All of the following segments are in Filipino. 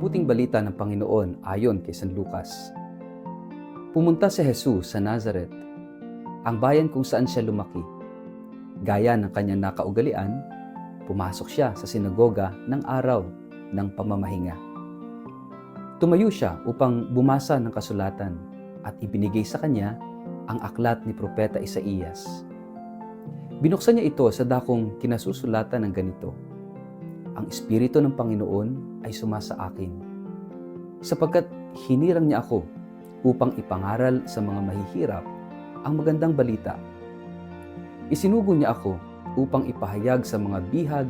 mabuting balita ng Panginoon ayon kay San Lucas. Pumunta si Jesus sa Nazaret, ang bayan kung saan siya lumaki. Gaya ng kanyang nakaugalian, pumasok siya sa sinagoga ng araw ng pamamahinga. Tumayo siya upang bumasa ng kasulatan at ibinigay sa kanya ang aklat ni Propeta Isaías. Binuksan niya ito sa dakong kinasusulatan ng ganito: Ang Espiritu ng Panginoon ay sumasa akin, sapagkat hinirang niya ako upang ipangaral sa mga mahihirap ang magandang balita. Isinugo niya ako upang ipahayag sa mga bihag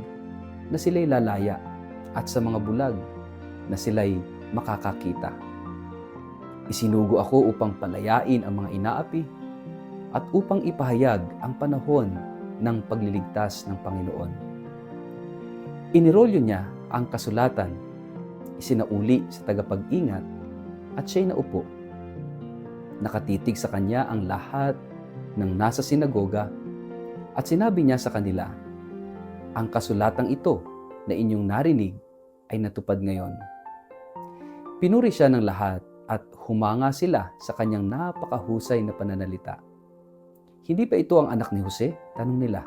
na sila'y lalaya at sa mga bulag na sila'y makakakita. Isinugo ako upang palayain ang mga inaapi at upang ipahayag ang panahon ng pagliligtas ng Panginoon. Inirolyo niya ang kasulatan, isinauli sa tagapag-ingat at siya'y naupo. Nakatitig sa kanya ang lahat ng nasa sinagoga at sinabi niya sa kanila, "Ang kasulatang ito na inyong narinig ay natupad ngayon." Pinuri siya ng lahat at humanga sila sa kanyang napakahusay na pananalita. "Hindi ba ito ang anak ni Jose?" tanong nila.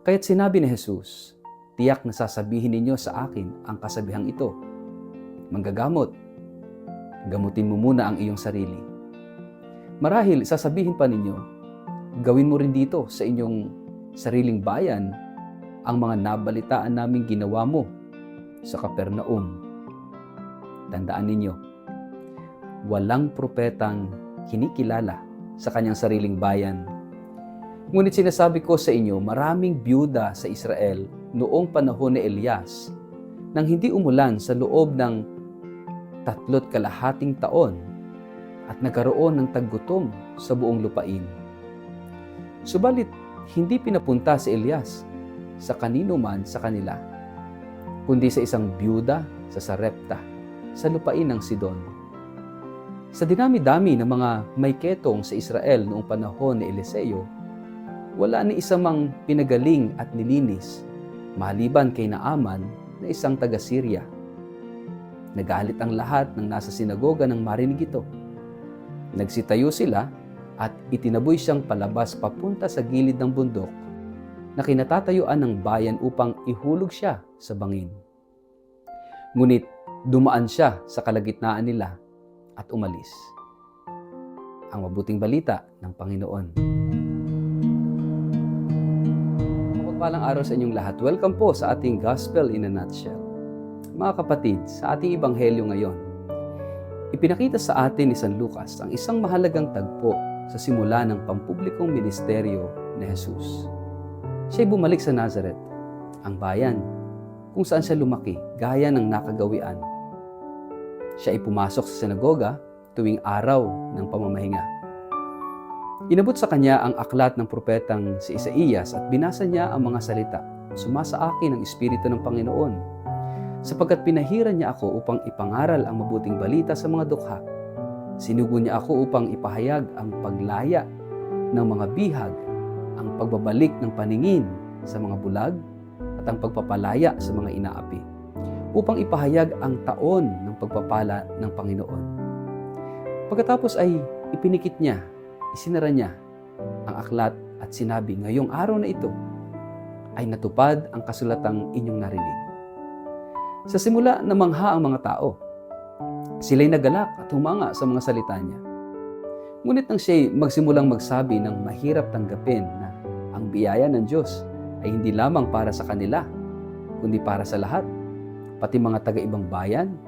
Kaya't sinabi ni Jesus, "Tiyak na sasabihin ninyo sa akin ang kasabihang ito, Manggagamot, gamutin mo muna ang iyong sarili. Marahil sasabihin pa ninyo, gawin mo rin dito sa inyong sariling bayan ang mga nabalitaan naming ginawa mo sa Capernaum." Tandaan ninyo, walang propetang kinikilala sa kanyang sariling bayan. Ngunit sinasabi ko sa inyo, maraming byuda sa Israel noong panahon ni Elias nang hindi umulan sa loob ng 3 taon at nagkaroon ng taggutom sa buong lupain. Subalit, hindi pinapunta si Elias sa kanino man sa kanila, kundi sa isang byuda sa Sarepta, sa lupain ng Sidon. Sa dinami-dami ng mga may ketong sa Israel noong panahon ni Eliseo, wala ni isa mang pinagaling at nilinis, maliban kay Naaman na isang taga-Syria. Nagalit ang lahat ng nasa sinagoga nang marinig ito. Nagsitayo sila at itinaboy siyang palabas papunta sa gilid ng bundok na kinatatayuan ng bayan upang ihulog siya sa bangin. Ngunit dumaan siya sa kalagitnaan nila at umalis. Ang mabuting balita ng Panginoon. Mapagpalang araw sa inyong lahat. Welcome po sa ating Gospel in a Nutshell. Mga kapatid, sa ating Ebanghelyo ngayon, ipinakita sa atin ni San Lucas ang isang mahalagang tagpo sa simula ng pampublikong ministeryo ni Jesus. Siya'y bumalik sa Nazaret, ang bayan kung saan siya lumaki, gaya ng nakagawian. Siya ay pumasok sa sinagoga tuwing araw ng pamamahinga. Inabot sa kanya ang aklat ng propetang si Isaías at binasa niya ang mga salita, "Sumasa akin ang Espiritu ng Panginoon, sapagkat pinahiran niya ako upang ipangaral ang mabuting balita sa mga dukha. Sinugo niya ako upang ipahayag ang paglaya ng mga bihag, ang pagbabalik ng paningin sa mga bulag, at ang pagpapalaya sa mga inaapi, upang ipahayag ang taon ng pagpapala ng Panginoon." Pagkatapos ay ipinikit niya, isinara niya ang aklat at sinabi, "Ngayong araw na ito ay natupad ang kasulatang inyong narinig." Sa simula, namangha ang mga tao. Sila'y nagalak at humanga sa mga salita niya. Ngunit nang siya'y magsimulang magsabi ng mahirap tanggapin na ang biyaya ng Diyos ay hindi lamang para sa kanila, kundi para sa lahat, pati mga taga-ibang bayan,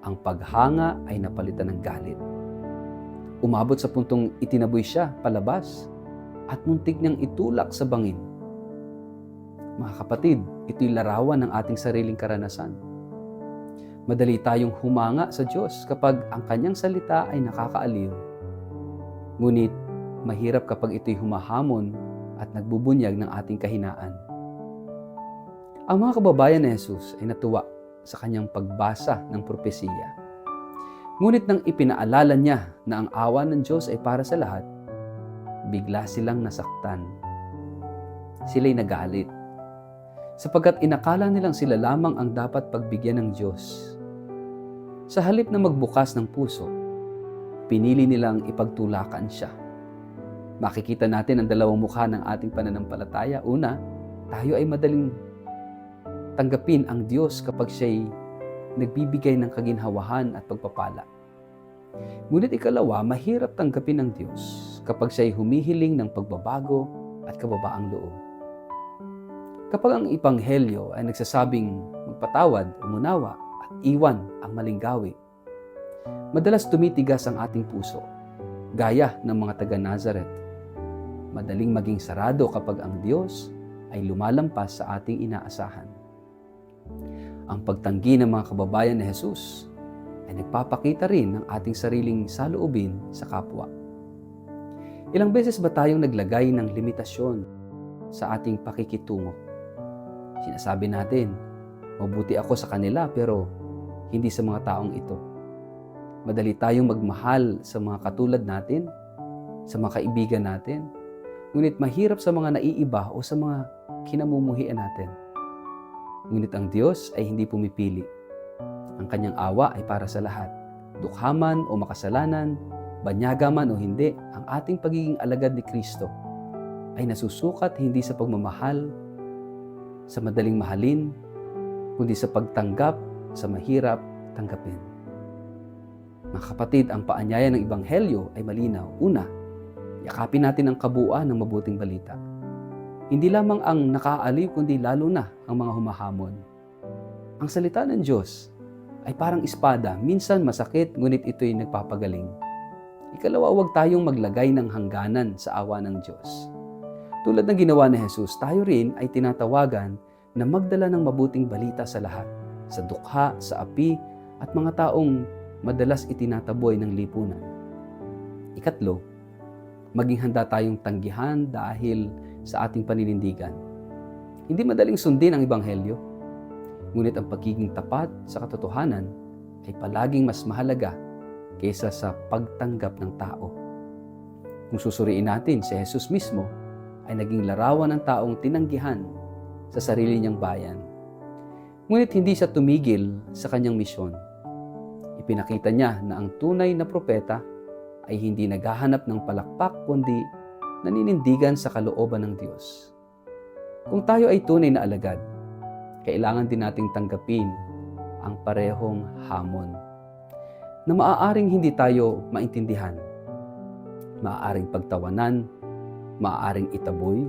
ang paghanga ay napalitan ng galit. Umabot sa puntong itinaboy siya palabas at muntik niyang itulak sa bangin. Mga kapatid, ito'y larawan ng ating sariling karanasan. Madali tayong humanga sa Diyos kapag ang kanyang salita ay nakakaaliw. Ngunit mahirap kapag ito'y humahamon at nagbubunyag ng ating kahinaan. Ang mga kababayan ni Jesus ay natuwa sa kanyang pagbasa ng propesiya. Ngunit nang ipinaalala niya na ang awa ng Diyos ay para sa lahat, bigla silang nasaktan. Sila'y nagalit, sapagkat inakala nilang sila lamang ang dapat pagbigyan ng Diyos Sa halip na magbukas ng puso, pinili nilang ipagtulakan siya. Makikita natin ang dalawang mukha ng ating pananampalataya. Una, tayo ay madaling tanggapin ang Diyos kapag siya'y nagbibigay ng kaginhawahan at pagpapala. Ngunit ikalawa, mahirap tanggapin ng Diyos kapag siya'y humihiling ng pagbabago at kababaang loob. Kapag ang Ebanghelyo ay nagsasabing magpatawad, umunawa at iwan ang maling gawi, madalas tumitigas ang ating puso, gaya ng mga taga Nazareth. Madaling maging sarado kapag ang Diyos ay lumalampas sa ating inaasahan. Ang pagtanggi ng mga kababayan ni Jesus ay nagpapakita rin ng ating sariling saloobin sa kapwa. Ilang beses ba tayong naglagay ng limitasyon sa ating pakikitungo? Sinasabi natin, mabuti ako sa kanila pero hindi sa mga taong ito. Madali tayong magmahal sa mga katulad natin, sa mga kaibigan natin, ngunit mahirap sa mga naiiba o sa mga kinamumuhian natin. Ngunit ang Diyos ay hindi pumipili. Ang kanyang awa ay para sa lahat. Dukha man o makasalanan, banyaga man o hindi, ang ating pagiging alagad ni Kristo ay nasusukat hindi sa pagmamahal, sa madaling mahalin, kundi sa pagtanggap, sa mahirap tanggapin. Mga kapatid, ang paanyaya ng Ebanghelyo ay malinaw. Una, yakapin natin ang kabuuan ng mabuting balita. Hindi lamang ang nakaaliw, kundi lalo na ang mga humahamon. Ang salita ng Diyos ay parang espada, minsan masakit, ngunit ito'y nagpapagaling. Ikalawa, huwag tayong maglagay ng hangganan sa awa ng Diyos. Tulad ng ginawa ni Jesus, tayo rin ay tinatawagan na magdala ng mabuting balita sa lahat, sa dukha, sa api, at mga taong madalas itinataboy ng lipunan. Ikatlo, maging handa tayong tanggihan dahil sa ating paninindigan. Hindi madaling sundin ang Ebanghelyo, ngunit ang pagiging tapat sa katotohanan ay palaging mas mahalaga kaysa sa pagtanggap ng tao. Kung susuriin natin, si Jesus mismo ay naging larawan ng taong tinanggihan sa sarili niyang bayan. Ngunit hindi siya tumigil sa kanyang misyon. Ipinakita niya na ang tunay na propeta ay hindi naghahanap ng palakpak kundi naninindigan sa kalooban ng Diyos. Kung tayo ay tunay na alagad, kailangan din nating tanggapin ang parehong hamon na maaaring hindi tayo maintindihan, maaaring pagtawanan, maaaring itaboy.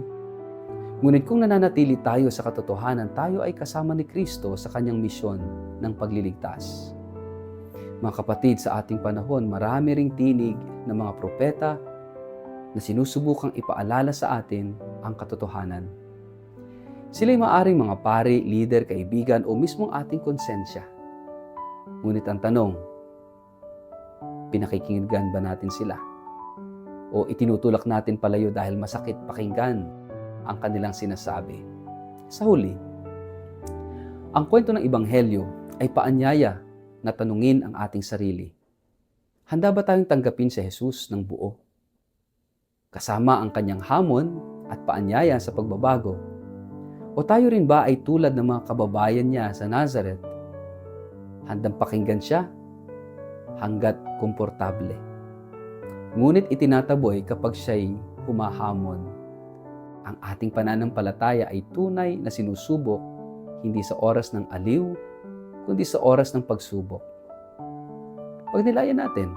Ngunit kung nananatili tayo sa katotohanan, tayo ay kasama ni Kristo sa kanyang misyon ng pagliligtas. Mga kapatid, sa ating panahon, marami ring tinig ng mga propeta na sinusubukang ipaalala sa atin ang katotohanan. Sila'y maaaring mga pari, leader, kaibigan o mismong ating konsensya. Ngunit ang tanong, pinakikinggan ba natin sila? O itinutulak natin palayo dahil masakit pakinggan ang kanilang sinasabi? Sa huli, ang kwento ng Ebanghelyo ay paanyaya na tanungin ang ating sarili. Handa ba tayong tanggapin si Jesus ng buo? Kasama ang kanyang hamon at paanyaya sa pagbabago? O tayo rin ba ay tulad ng mga kababayan niya sa Nazareth? Handang pakinggan siya hanggat komportable. Ngunit itinataboy kapag siya'y humahamon. Ang ating pananampalataya ay tunay na sinusubok hindi sa oras ng aliw, kundi sa oras ng pagsubok. Pagnilayan natin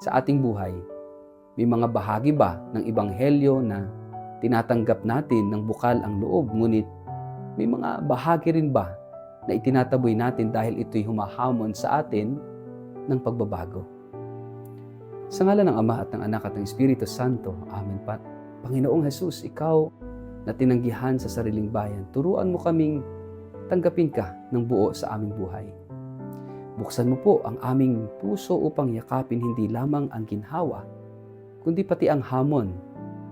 sa ating buhay, may mga bahagi ba ng Ebanghelyo na tinatanggap natin ng bukal ang loob, ngunit may mga bahagi rin ba na itinataboy natin dahil ito'y humahamon sa atin ng pagbabago? Sa ngalan ng Ama at ng Anak at ng Espiritu Santo. Amen. Panginoong Jesus, Ikaw na tinanggihan sa sariling bayan, turuan mo kaming tanggapin ka ng buo sa aming buhay. Buksan mo po ang aming puso upang yakapin hindi lamang ang ginhawa, kundi pati ang hamon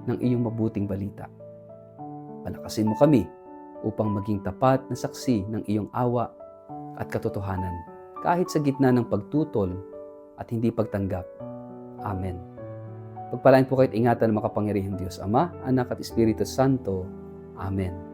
ng iyong mabuting balita. Palakasin mo kami upang maging tapat na saksi ng iyong awa at katotohanan, kahit sa gitna ng pagtutol at hindi pagtanggap. Amen. Pagpalain po kayo't ingatan ng makapangyarihang Diyos, Ama, Anak at Espiritu Santo. Amen.